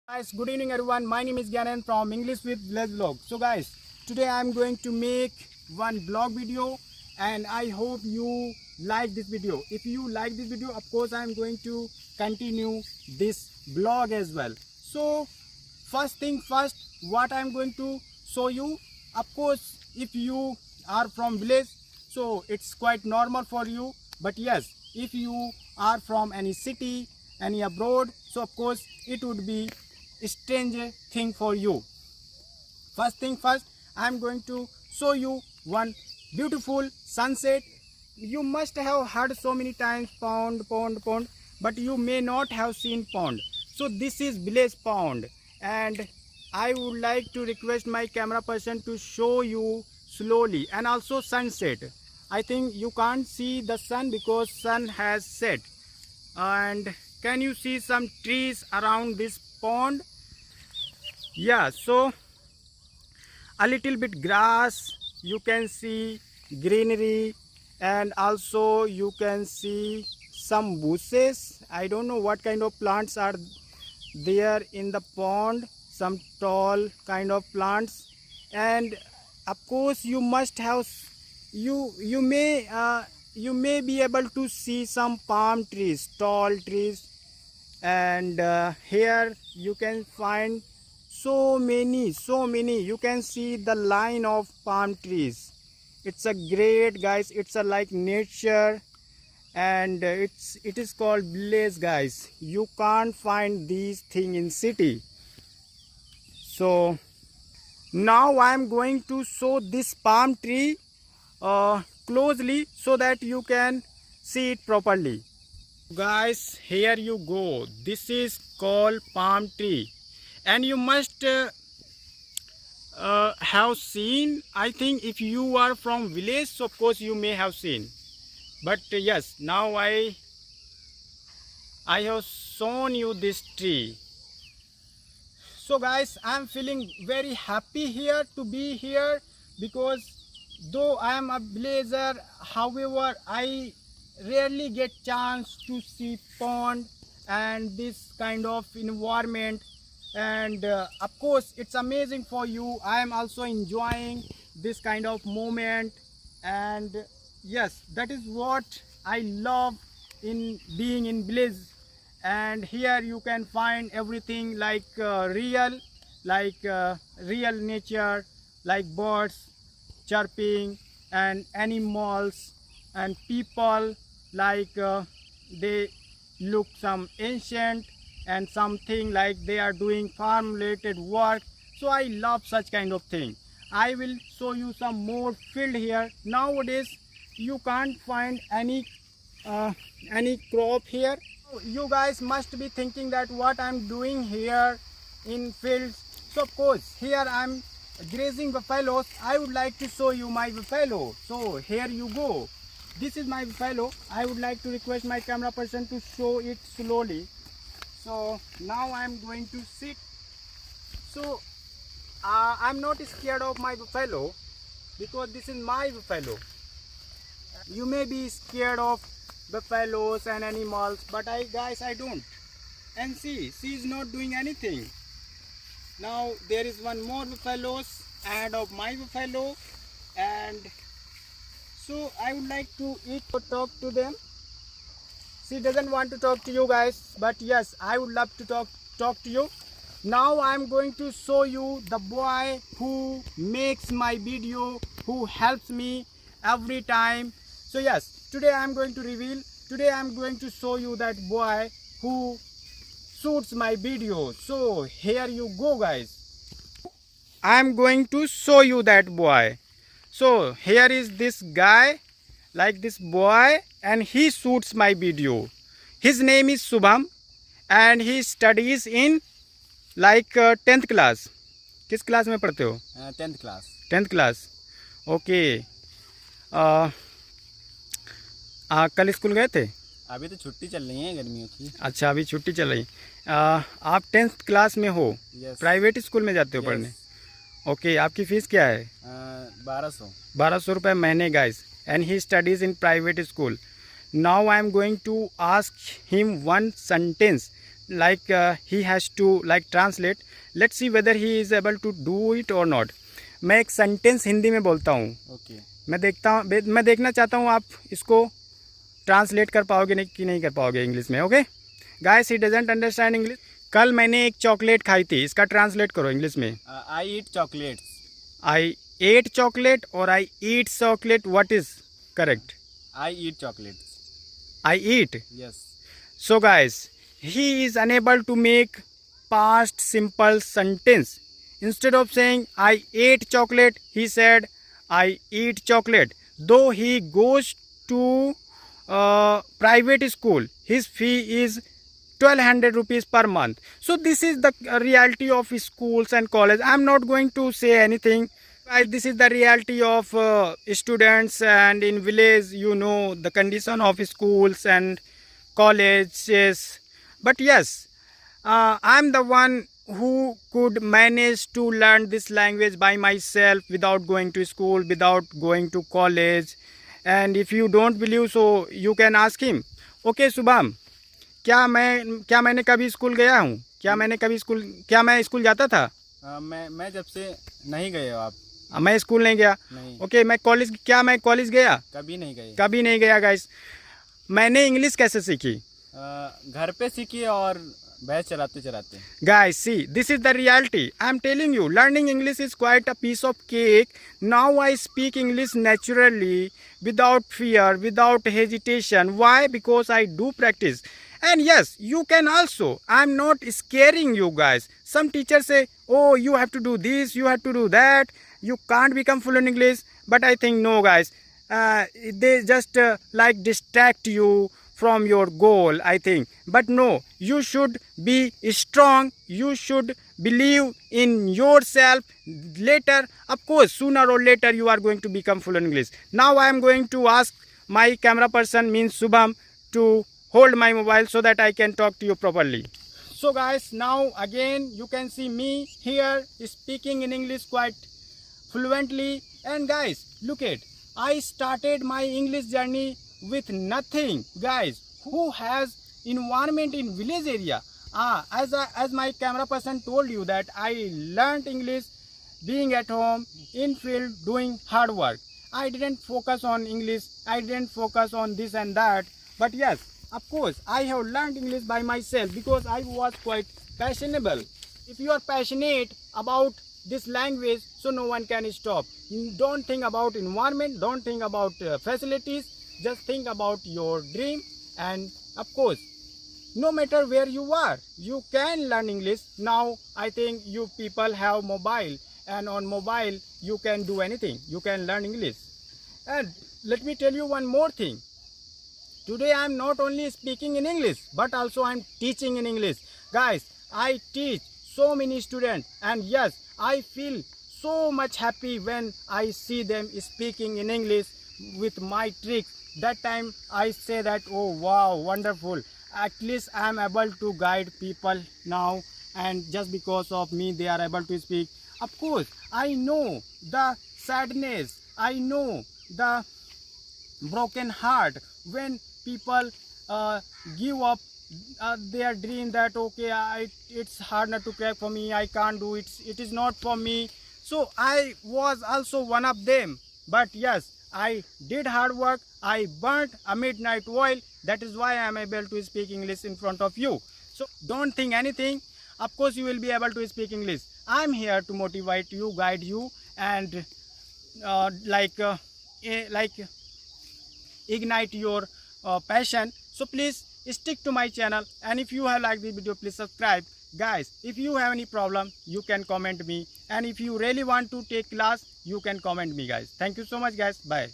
Guys, good evening everyone. My name is Gyanan from English with Village Vlog. So guys, today I am going to make one vlog video and I hope you like this video. If you like this video, of course I am going to continue this vlog as well. So first thing first, what I am going to show you, of course if you are from village, so it's quite normal for you. But yes, if you are from any city, any abroad, so of course it would be strange thing for you. First thing first, I am going to show you one beautiful sunset. You must have heard so many times pond, but you may not have seen pond. So this is village pond, and I would like to request my camera person to show you slowly, and also sunset. I think you can't see the sun because sun has set. And can you see some trees around this pond? Yeah, so a little bit grass, you can see greenery, and also you can see some bushes. I don't know what kind of plants are there in the pond, some tall kind of plants. And of course you must have, you may be able to see some palm trees, tall trees. And here you can find so many, you can see the line of palm trees. It's a great, guys, it's a like nature, and it is called village, guys. You can't find these things in city. So now I am going to show this palm tree closely so that you can see it properly. Guys, here you go. This is called palm tree, and you must have seen, I think if you are from village, so of course you may have seen. But yes, now I have shown you this tree. So guys, I am feeling very happy here to be here, because though I am a villager, however I rarely get chance to see pond and this kind of environment. And of course it's amazing for you. I am also enjoying this kind of moment, and yes, that is what I love in being in village. And here you can find everything like real nature, like birds chirping and animals and people, like they look some ancient and something like they are doing farm related work. So I love such kind of thing. I will show you some more field here. Nowadays you can't find any crop here. You guys must be thinking that what I'm doing here in fields. So of course here I'm grazing buffaloes. I would like to show you my buffalo. So here you go. This is my buffalo. I would like to request my camera person to show it slowly. So now I'm going to sit. So I'm not scared of my buffalo, because this is my buffalo. You may be scared of buffaloes and animals, but I don't. And see, she is not doing anything. Now there is one more buffaloes ahead of my buffalo, and so I would like to talk to them. She doesn't want to talk to you guys, but yes, I would love to talk to you. Now I am going to show you the boy who makes my video, who helps me every time. So yes, today I am going to reveal, today I am going to show you that boy who shoots my video. So here you go, guys. I am going to show you that boy. So here is this guy, like this boy, and he shoots my video. His name is Subham, and he studies in like 10th class. किस class में पढ़ते हो? 10th class. 10th class. Okay. कल school गए थे? अभी तो छुट्टी चल रही है गर्मियों की. अच्छा, अभी छुट्टी चल रही. आप 10th क्लास में हो? yes. प्राइवेट स्कूल में जाते हो yes. पढ़ने? ओके. आपकी फीस क्या है? 1200 रुपये महीने, guys. And he studies in private school. Now I am going to ask him one sentence he has to like translate. Let's see whether he is able to do it or not. मैं एक sentence Hindi में बोलता हूँ. Okay. मैं देखना चाहता हूँ आप इसको ट्रांसलेट कर पाओगे नहीं कि नहीं कर पाओगे इंग्लिश में. Okay guys, he doesn't understand English. कल मैंने एक चॉकलेट खाई थी, इसका ट्रांसलेट करो इंग्लिश में. I eat chocolates. I ate chocolate और I eat chocolate, what is correct? I eat chocolates. I eat. Yes. So guys, he is unable to make past simple sentence. Instead of saying I ate chocolate, he said I eat chocolate. Though he goes to private school, his fee is 1200 rupees per month. So this is the reality of schools and college. I'm not going to say anything. This is the reality of students, and in village you know the condition of schools and colleges. But yes, I'm the one who could manage to learn this language by myself without going to school, without going to college. And if you don't believe, so you can ask him. Okay Shubham, क्या मैंने कभी school गया हूँ? क्या मैं school जाता था? मैं जब से नहीं गए हो आप. मैं स्कूल नहीं गया. नहीं. ओके मैं कॉलेज गया? कभी नहीं गए. कभी नहीं गया. गाइस, मैंने इंग्लिश कैसे सीखी? घर पे सीखी और बैच चलाते चलाते. Guys, see, this is the reality. I'm telling you, learning English is quite a piece of cake. Now I speak English naturally, without fear, without hesitation. Why? Because I do practice. And yes, you can also. I'm not scaring you guys. Some teachers say, oh, you have to do this, you have to do that. You can't become fluent in English. But I think no, guys. They just like distract you from your goal, I think. But no, you should be strong. You should believe in yourself. Later, of course, sooner or later, you are going to become fluent in English. Now I am going to ask my camera person, means Shubham, to hold my mobile so that I can talk to you properly. So guys, now again you can see me here speaking in English quite fluently. And guys, look at, I started my English journey with nothing. Guys, who has environment in village area? As my camera person told you that I learned English being at home, in field, doing hard work. I didn't focus on English, I didn't focus on this and that. But yes, of course, I have learned English by myself because I was quite passionate. If you are passionate about this language, so no one can stop. Don't think about environment, don't think about facilities, just think about your dream. And of course, no matter where you are, you can learn English. Now I think you people have mobile, and on mobile you can do anything, you can learn English. And let me tell you one more thing. Today I am not only speaking in English, but also I am teaching in English. Guys, I teach so many students, and yes, I feel so much happy when I see them speaking in English with my tricks. That time I say that, oh wow, wonderful. At least I am able to guide people now, and just because of me they are able to speak. Of course, I know the sadness, I know the broken heart when people give up their dream, that okay, it's hard not to crack for me, I can't do it, it is not for me. So I was also one of them. But yes, I did hard work, I burnt a midnight oil. That is why I am able to speak English in front of you. So don't think anything. Of course you will be able to speak English. I am here to motivate you, guide you, and ignite your passion. So please stick to my channel, and if you have liked this video, please subscribe. Guys, if you have any problem, you can comment me, and if you really want to take class, you can comment me, guys. Thank you so much, guys. Bye.